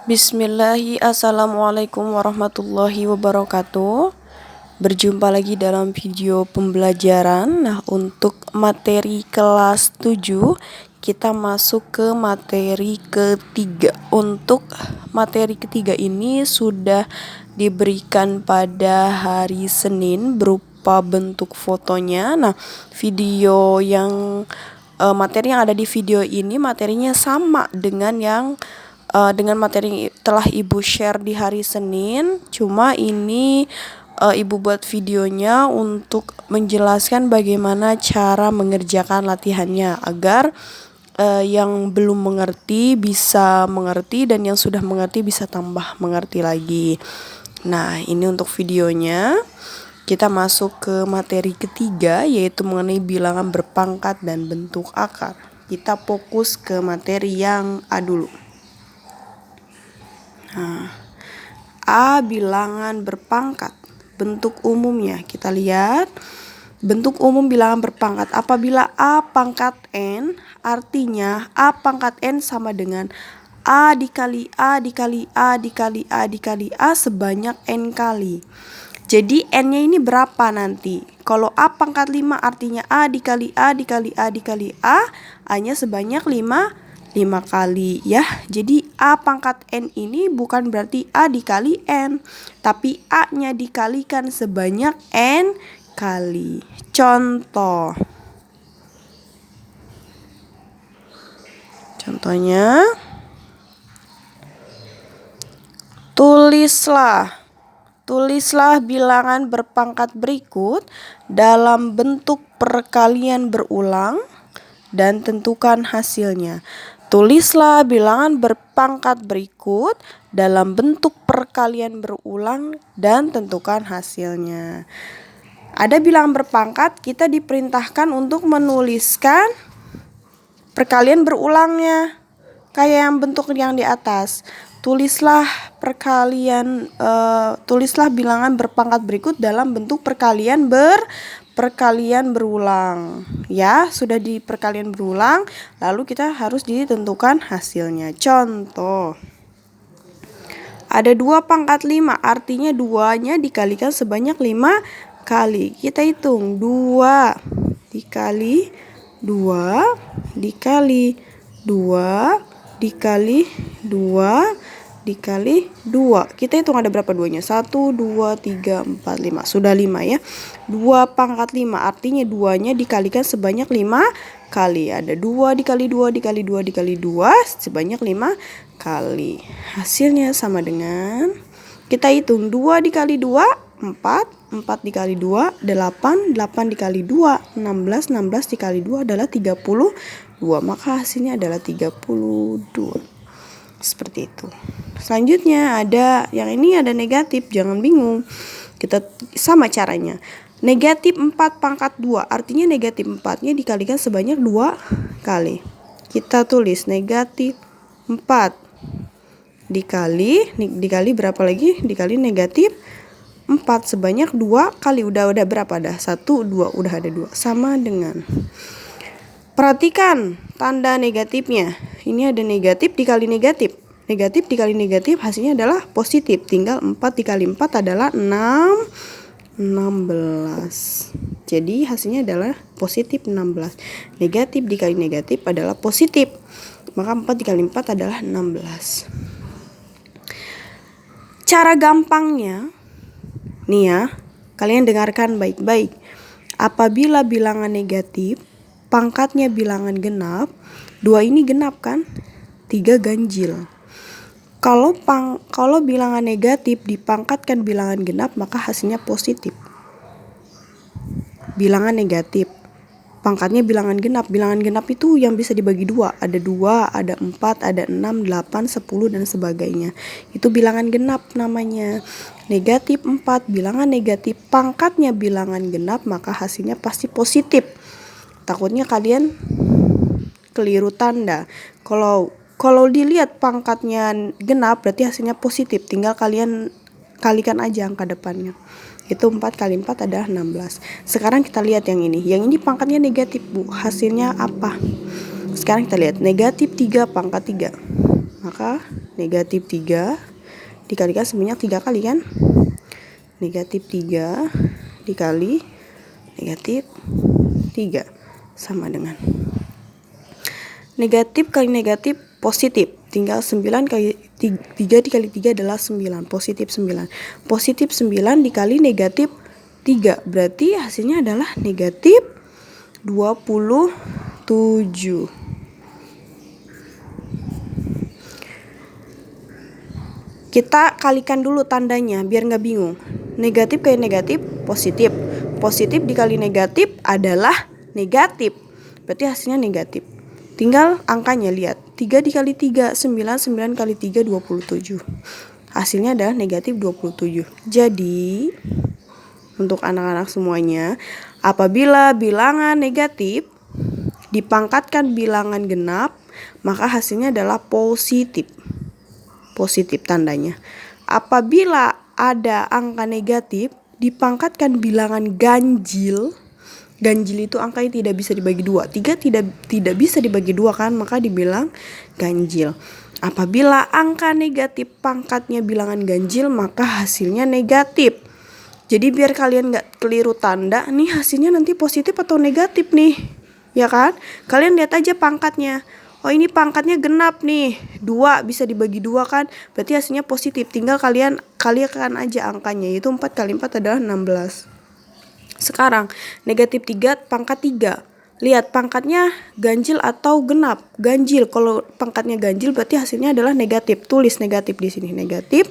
Bismillahi, assalamualaikum warahmatullahi wabarakatuh. Berjumpa lagi dalam video pembelajaran. Nah, untuk materi kelas 7 kita masuk ke materi ketiga. Untuk materi ketiga ini sudah diberikan pada hari Senin berupa bentuk fotonya. Nah, video yang materi yang ada di video ini materinya sama dengan dengan materi telah Ibu share di hari Senin, cuma ini Ibu buat videonya untuk menjelaskan bagaimana cara mengerjakan latihannya agar yang belum mengerti bisa mengerti dan yang sudah mengerti bisa tambah mengerti lagi. Nah, ini untuk videonya. Kita masuk ke materi ketiga, yaitu mengenai bilangan berpangkat dan bentuk akar. Kita fokus ke materi yang A dulu. Nah, A bilangan berpangkat. Bentuk umumnya kita lihat. Bentuk umum bilangan berpangkat. Apabila A pangkat N, artinya A pangkat N sama dengan A dikali A dikali A dikali A dikali A sebanyak N kali. Jadi N-nya ini berapa nanti? Kalau A pangkat 5 artinya A dikali A dikali A dikali A, A-nya sebanyak 5 kali ya. Jadi A pangkat N ini bukan berarti A dikali N, tapi A-nya dikalikan sebanyak N kali. Contohnya, tulislah bilangan berpangkat berikut dalam bentuk perkalian berulang dan tentukan hasilnya. Tulislah bilangan berpangkat berikut dalam bentuk perkalian berulang dan tentukan hasilnya. Ada bilangan berpangkat, kita diperintahkan untuk menuliskan perkalian berulangnya. Kayak yang bentuk yang di atas. Tulislah bilangan berpangkat berikut dalam bentuk perkalian berulang. Ya, sudah di perkalian berulang, lalu kita harus ditentukan hasilnya. Contoh. Ada 2 pangkat 5, artinya 2-nya dikalikan sebanyak 5 kali. Kita hitung 2 dikali 2 dikali 2 dikali 2 dikali 2. Kita hitung ada berapa duanya? 1, 2, 3, 4, 5. Sudah 5 ya. 2 pangkat 5 artinya 2-nya dikalikan sebanyak 5 kali. Ada 2 dikali 2 dikali 2 dikali 2 sebanyak 5 kali. Hasilnya sama dengan, kita hitung 2 dikali 2, 4, 4 dikali 2, 8, 8 dikali 2, 16, 16 dikali 2 adalah 32. Maka hasilnya adalah 32. Seperti itu. Selanjutnya ada yang ini ada negatif, jangan bingung. Kita sama caranya. Negatif 4 pangkat 2, artinya negatif 4-nya dikalikan sebanyak 2 kali. Kita tulis negatif 4 dikali berapa lagi? Dikali negatif 4 sebanyak 2 kali. Udah berapa dah? 1, 2, udah ada 2. Sama dengan, perhatikan tanda negatifnya. Ini ada negatif dikali negatif. Negatif dikali negatif hasilnya adalah positif. Tinggal 4 dikali 4 adalah 16. Jadi hasilnya adalah positif 16. Negatif dikali negatif adalah positif. Maka 4 dikali 4 adalah 16. Cara gampangnya, nih ya, kalian dengarkan baik-baik. Apabila bilangan negatif, pangkatnya bilangan genap, 2 ini genap kan? 3 ganjil. Kalau bilangan negatif dipangkatkan bilangan genap, maka hasilnya positif. Bilangan negatif, pangkatnya bilangan genap. Bilangan genap itu yang bisa dibagi 2. Ada 2, ada 4, ada 6, 8, 10, dan sebagainya. Itu bilangan genap namanya. Negatif 4, bilangan negatif, pangkatnya bilangan genap, maka hasilnya pasti positif. Takutnya kalian keliru tanda. Kalau dilihat pangkatnya genap berarti hasilnya positif. Tinggal kalian kalikan aja angka depannya. Itu 4 kali 4 adalah 16. Sekarang kita lihat yang ini. Yang ini pangkatnya negatif, Bu. Hasilnya apa? Sekarang kita lihat negatif 3 pangkat 3. Maka negatif 3 dikalikan sebanyak 3 kali kan. Negatif 3 dikali negatif 3 sama dengan negatif kali negatif positif. Tinggal 9 kali 3 dikali 3 adalah 9, positif 9. Positif 9 dikali negatif 3, berarti hasilnya adalah negatif 27. Kita kalikan dulu tandanya biar nggak bingung. Negatif kali negatif positif. Positif dikali negatif adalah negatif. Berarti hasilnya negatif. Tinggal angkanya lihat. 3 dikali 3 9, 9 kali 3 27. Hasilnya adalah negatif 27. Jadi untuk anak-anak semuanya, apabila bilangan negatif dipangkatkan bilangan genap, maka hasilnya adalah positif. Positif tandanya. Apabila ada angka negatif dipangkatkan bilangan ganjil, ganjil itu angkanya tidak bisa dibagi 2. 3 tidak bisa dibagi 2 kan, maka dibilang ganjil. Apabila angka negatif pangkatnya bilangan ganjil, maka hasilnya negatif. Jadi biar kalian gak keliru tanda, nih hasilnya nanti positif atau negatif nih, ya kan? Kalian lihat aja pangkatnya. Oh ini pangkatnya genap nih, 2 bisa dibagi 2 kan, berarti hasilnya positif. Tinggal kalian kalikan aja angkanya, yaitu 4 kali 4 adalah 16. Sekarang negatif 3 pangkat 3. Lihat pangkatnya ganjil atau genap. Ganjil, kalau pangkatnya ganjil berarti hasilnya adalah negatif. Tulis negatif di sini, negatif.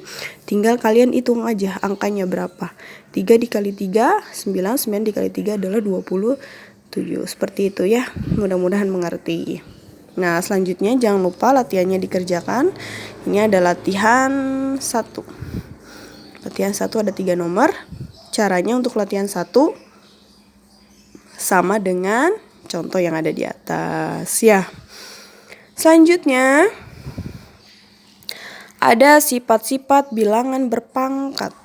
Tinggal kalian hitung aja angkanya berapa. 3 dikali 3, 9, 9 dikali 3 adalah 27. Seperti itu ya, mudah-mudahan mengerti. Nah selanjutnya jangan lupa latihannya dikerjakan. Ini ada latihan 1. Latihan 1 ada 3 nomor. Caranya untuk latihan 1 sama dengan contoh yang ada di atas ya. Selanjutnya ada sifat-sifat bilangan berpangkat.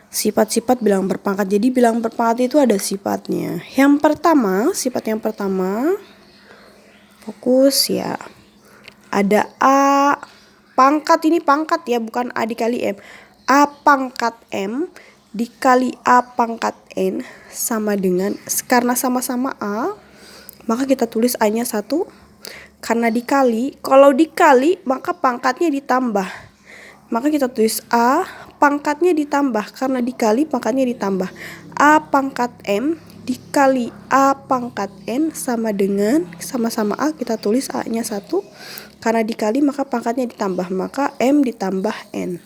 Sifat-sifat bilangan berpangkat. Jadi bilangan berpangkat itu ada sifatnya. Yang pertama, sifat yang pertama, fokus ya. Ada A pangkat, ini pangkat ya, bukan A dikali M. A pangkat M dikali A pangkat N sama dengan, karena sama-sama A, maka kita tulis A-nya 1. Karena dikali, kalau dikali maka pangkatnya ditambah. Maka kita tulis A pangkatnya ditambah, karena dikali pangkatnya ditambah. A pangkat M dikali A pangkat N sama dengan, sama-sama A, kita tulis A-nya 1. Karena dikali maka pangkatnya ditambah, maka M ditambah N.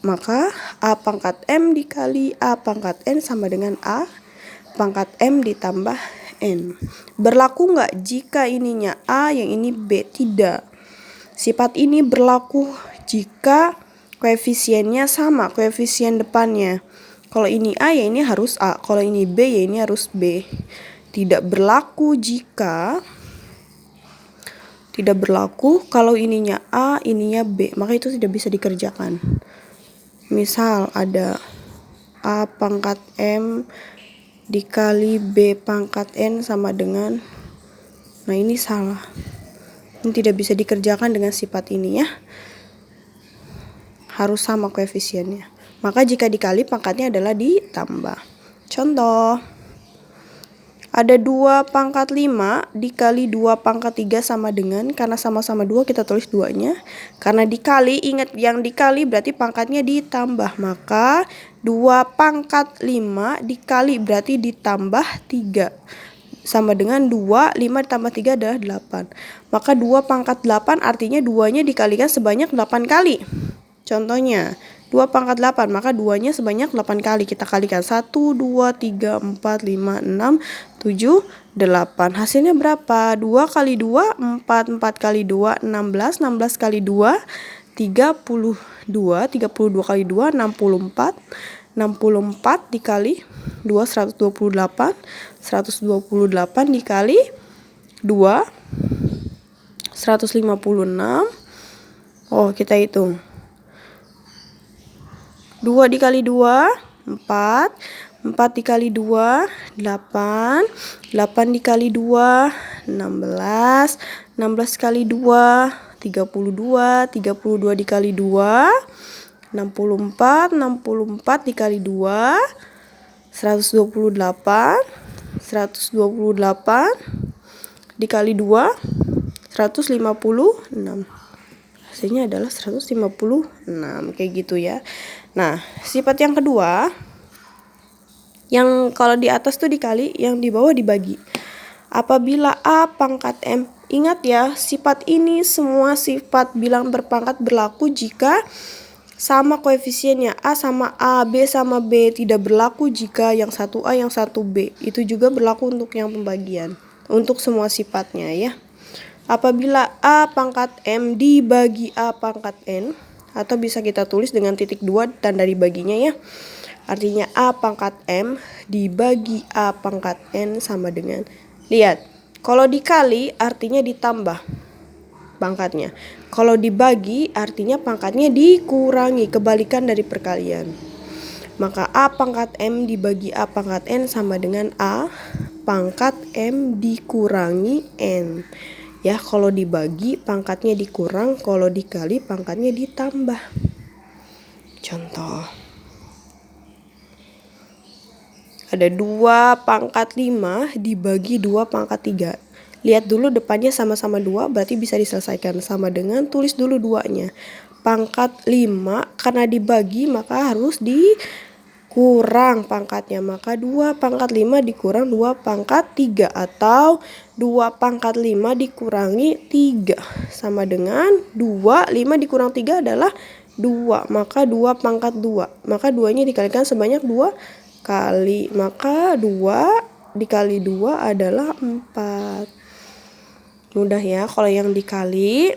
Maka A pangkat M dikali A pangkat N sama dengan A pangkat M ditambah N. Berlaku nggak jika ininya A, yang ini B? Tidak. Sifat ini berlaku jika koefisiennya sama, koefisien depannya. Kalau ini A ya ini harus A, kalau ini B ya ini harus B. Tidak berlaku jika, tidak berlaku kalau ininya A, ininya B, maka itu tidak bisa dikerjakan. Misal ada A pangkat M dikali B pangkat N sama dengan, nah ini salah. Ini tidak bisa dikerjakan dengan sifat ini ya. Harus sama koefisiennya. Maka jika dikali pangkatnya adalah ditambah. Contoh. Ada 2 pangkat 5 dikali 2 pangkat 3 sama dengan, karena sama-sama 2 kita tulis 2-nya. Karena dikali, ingat yang dikali berarti pangkatnya ditambah. Maka 2 pangkat 5 dikali berarti ditambah 3. Sama dengan 2, 5 ditambah 3 adalah 8. Maka 2 pangkat 8 artinya 2-nya dikalikan sebanyak 8 kali. Contohnya 2 pangkat 8, maka 2-nya sebanyak 8 kali. Kita kalikan 1, 2, 3, 4, 5, 6, 7, 8. Hasilnya berapa? 2 kali 2, 4, 4 kali 2, 16, 16 kali 2, 32, 32 kali 2, 64, 64 dikali 2, 128, 128 dikali 2, 156. Oh, kita hitung. 2 dikali 2, 4. 4 dikali 2, 8. 8 dikali 2, 16. 16 kali 2, 32. 32 dikali 2, 64. 64 dikali 2, 128. 128 dikali 2, 156. Hasilnya adalah 156, kayak gitu ya. Nah, sifat yang kedua, yang kalau di atas tuh dikali, yang di bawah dibagi. Apabila A pangkat M, ingat ya, sifat ini semua sifat bilang berpangkat berlaku jika sama koefisiennya. A sama A, B sama B. Tidak berlaku jika yang satu A, yang satu B. Itu juga berlaku untuk yang pembagian, untuk semua sifatnya ya. Apabila A pangkat M dibagi A pangkat N, atau bisa kita tulis dengan titik 2 tanda dibaginya ya. Artinya A pangkat M dibagi A pangkat N sama dengan, lihat, kalau dikali artinya ditambah pangkatnya. Kalau dibagi artinya pangkatnya dikurangi, kebalikan dari perkalian. Maka A pangkat M dibagi A pangkat N sama dengan A pangkat M dikurangi N. Ya, kalau dibagi pangkatnya dikurang, kalau dikali pangkatnya ditambah. Contoh. Ada 2 pangkat 5 dibagi 2 pangkat 3. Lihat dulu depannya sama-sama 2, berarti bisa diselesaikan. Sama dengan tulis dulu 2-nya. Pangkat 5 karena dibagi maka harus dikurang pangkatnya. Maka 2 pangkat 5 dikurang 2 pangkat 3. Atau 2 pangkat 5 dikurangi 3. Sama dengan 2, 5 dikurang 3 adalah 2. Maka 2 pangkat 2. Maka 2-nya dikalikan sebanyak 2 kali. Maka 2 dikali 2 adalah 4. Mudah ya, kalau yang dikali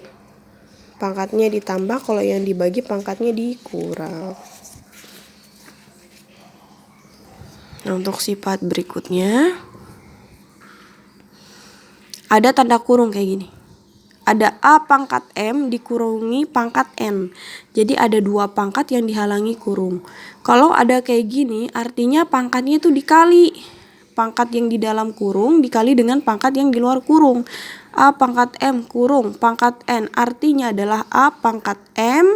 pangkatnya ditambah, kalau yang dibagi pangkatnya dikurang. Nah, untuk sifat berikutnya ada tanda kurung kayak gini. Ada A pangkat M dikurangi pangkat N. Jadi ada 2 pangkat yang dihalangi kurung. Kalau ada kayak gini artinya pangkatnya itu dikali. Pangkat yang di dalam kurung dikali dengan pangkat yang di luar kurung. A pangkat M kurung pangkat N artinya adalah A pangkat M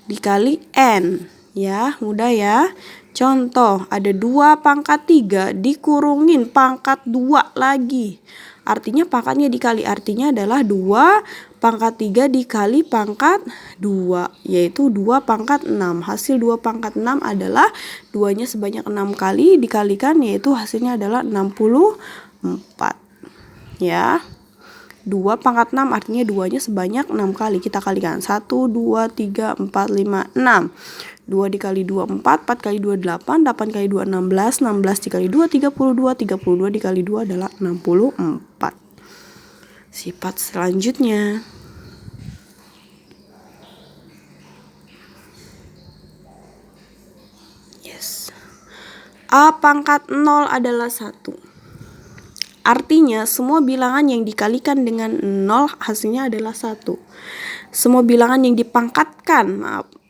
dikali N. Ya, mudah ya. Contoh, ada 2 pangkat 3 dikurungin pangkat 2 lagi. Artinya pangkatnya dikali, artinya adalah 2 pangkat 3 dikali pangkat 2, yaitu 2 pangkat 6. Hasil 2 pangkat 6 adalah 2-nya sebanyak 6 kali dikalikan, yaitu hasilnya adalah 64. Ya. 2 pangkat 6 artinya 2-nya sebanyak 6 kali. Kita kalikan. 1, 2, 3, 4, 5, 6. 2 dikali 2, 4. 4 kali 2, 8. 8 kali 2, 16. 16 dikali 2, 32. 32 dikali 2 adalah 64. Sifat selanjutnya. Yes. A pangkat 0 adalah 1. Artinya semua bilangan yang dikalikan dengan 0 hasilnya adalah 1. Semua bilangan yang dipangkatkan,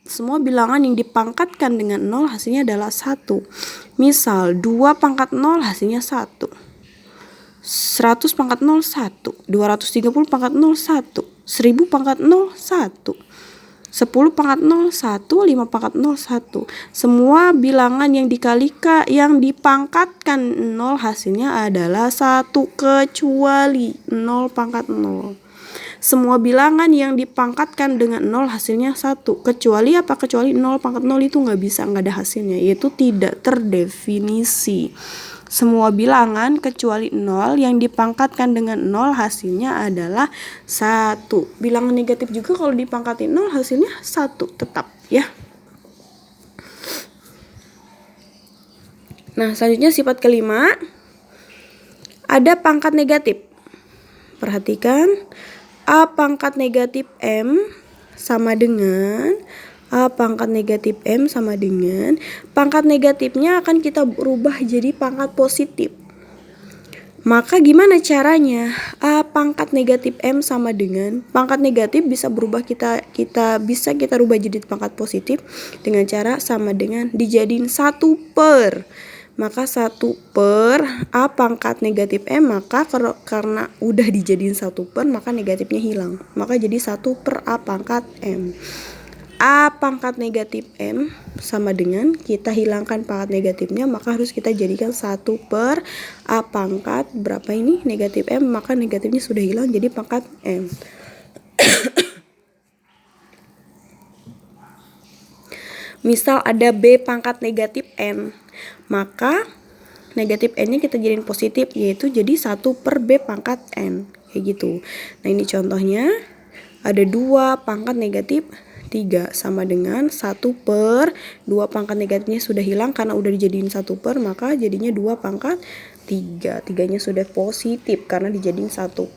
semua bilangan yang dipangkatkan dengan 0 hasilnya adalah 1. Misal 2 pangkat 0 hasilnya 1. 100 pangkat 0 1. 230 pangkat 0 1. 1000 pangkat 0 1. 10 pangkat 0 1, 5 pangkat 0 1. Semua bilangan yang dikalikan yang dipangkatkan 0 hasilnya adalah 1 kecuali 0 pangkat 0. Semua bilangan yang dipangkatkan dengan 0 hasilnya 1. Kecuali apa? Kecuali 0 pangkat 0 itu nggak bisa, nggak ada hasilnya, yaitu tidak terdefinisi. Semua bilangan kecuali 0 yang dipangkatkan dengan 0 hasilnya adalah 1. Bilangan negatif juga kalau dipangkatin 0 hasilnya 1 tetap ya. Nah, selanjutnya sifat kelima. Ada pangkat negatif. Perhatikan, A pangkat negatif M sama dengan A pangkat negatif M sama dengan pangkat negatifnya akan kita rubah jadi pangkat positif. Maka gimana caranya? A pangkat negatif M sama dengan pangkat negatif bisa berubah kita rubah jadi pangkat positif dengan cara sama dengan dijadiin 1/. maka 1/A pangkat negatif M, maka karena udah dijadiin 1/, maka negatifnya hilang. Maka jadi 1/A pangkat M. A pangkat negatif M sama dengan kita hilangkan pangkat negatifnya, maka harus kita jadikan 1/A pangkat berapa ini? Negatif M, maka negatifnya sudah hilang jadi pangkat M. Misal ada B pangkat negatif N, maka negatif N-nya kita jadiin positif, yaitu jadi 1/B pangkat N, kayak gitu. Nah ini contohnya, ada 2 pangkat negatif 3 sama dengan 1/2 pangkat negatifnya sudah hilang karena udah dijadiin 1/, maka jadinya 2 pangkat 3. 3-nya sudah positif karena dijadiin 1/,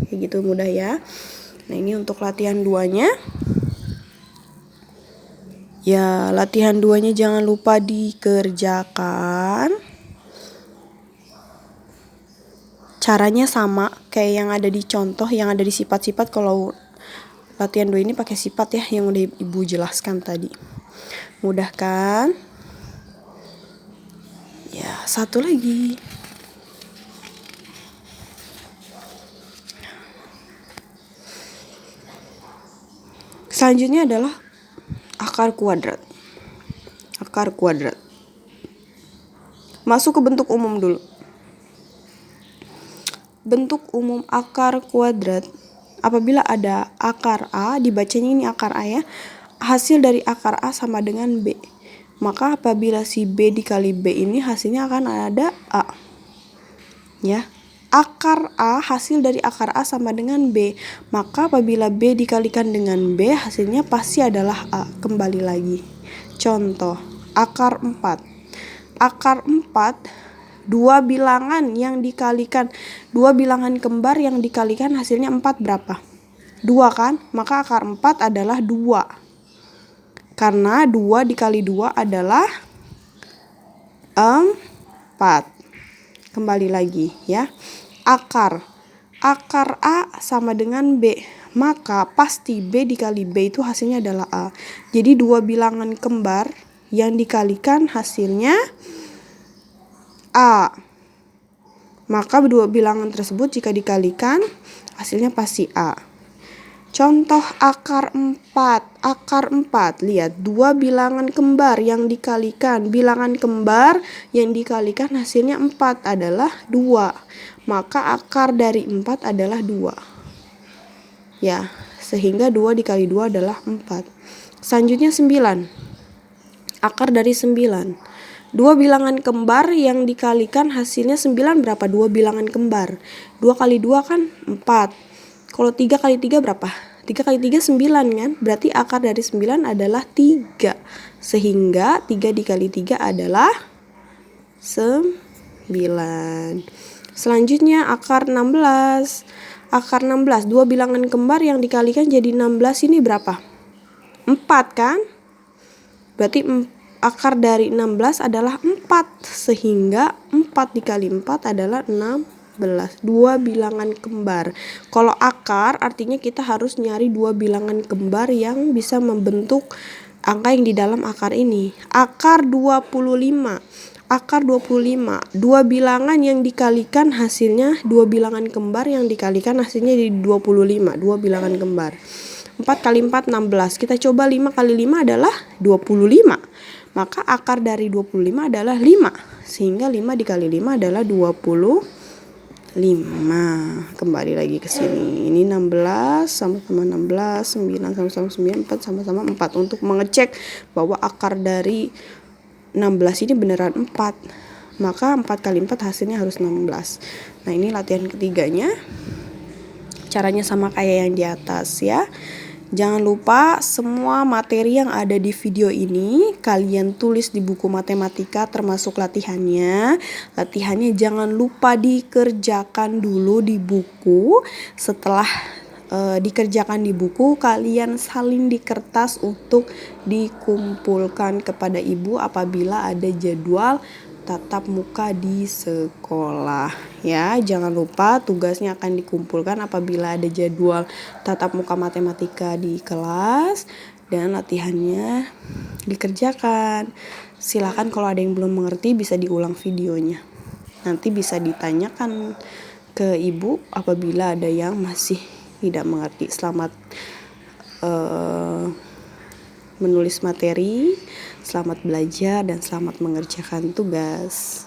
kayak gitu, mudah ya. Nah ini untuk latihan 2-nya. Ya, latihan 2-nya jangan lupa dikerjakan. Caranya sama kayak yang ada di contoh, yang ada di sifat-sifat. Kalau latihan 2 ini pakai sifat ya, yang udah Ibu jelaskan tadi. Mudah kan? Ya, satu lagi. Selanjutnya adalah akar kuadrat. Akar kuadrat. Masuk ke bentuk umum dulu. Bentuk umum akar kuadrat, apabila ada akar A, dibacanya ini akar A ya, hasil dari akar A sama dengan B. Maka apabila si B dikali B ini hasilnya akan ada A. Ya. Akar A, hasil dari akar A sama dengan B. Maka apabila B dikalikan dengan B, hasilnya pasti adalah A. Kembali lagi. Contoh, akar 4. Akar 4, dua bilangan kembar yang dikalikan hasilnya 4 berapa? 2 kan? Maka akar 4 adalah 2. Karena 2 dikali 2 adalah 4. Kembali lagi ya. Akar A sama dengan B, maka pasti B dikali B itu hasilnya adalah A. Jadi 2 bilangan kembar yang dikalikan hasilnya A. Maka 2 bilangan tersebut jika dikalikan hasilnya pasti A. Contoh akar 4. Akar 4, lihat 2 bilangan kembar yang dikalikan. Bilangan kembar yang dikalikan hasilnya 4 adalah 2. Maka akar dari 4 adalah 2. Ya, sehingga 2 dikali 2 adalah 4. Selanjutnya 9. Akar dari 9. 2 bilangan kembar yang dikalikan hasilnya 9 berapa? 2 bilangan kembar. 2 kali 2 kan 4. Kalau 3 kali 3 berapa? 3 kali 3 9 kan? Berarti akar dari 9 adalah 3. Sehingga 3 dikali 3 adalah 9. Selanjutnya akar 16. Akar 16, 2 bilangan kembar yang dikalikan jadi 16 ini berapa? 4 kan? Berarti akar dari 16 adalah 4. Sehingga 4 dikali 4 adalah 16. 2 bilangan kembar. Kalau akar artinya kita harus nyari 2 bilangan kembar yang bisa membentuk angka yang di dalam akar ini. Akar 25. Akar 25. 2 bilangan yang dikalikan hasilnya 2 bilangan kembar yang dikalikan hasilnya di 25. 2 bilangan kembar. 4 kali 4 16. Kita coba 5 kali 5 adalah 25. Maka akar dari 25 adalah 5. Sehingga 5 dikali 5 adalah 25. Kembali lagi ke sini. Ini 16 sama-sama 16, 9 sama-sama 9, 4 sama-sama 4. Untuk mengecek bahwa akar dari 16 ini beneran 4. Maka 4 kali 4 hasilnya harus 16. Nah, ini latihan ketiganya. Caranya sama kayak yang di atas ya. Jangan lupa semua materi yang ada di video ini kalian tulis di buku matematika termasuk latihannya. Latihannya jangan lupa dikerjakan dulu di buku. Setelah dikerjakan di buku, kalian salin di kertas untuk dikumpulkan kepada ibu apabila ada jadwal tatap muka di sekolah ya. Jangan lupa tugasnya akan dikumpulkan apabila ada jadwal tatap muka matematika di kelas. dan latihannya dikerjakan. Silakan kalau ada yang belum mengerti bisa diulang videonya. Nanti bisa ditanyakan ke ibu apabila ada yang masih tidak mengerti. Selamat menulis materi, selamat belajar, dan selamat mengerjakan tugas.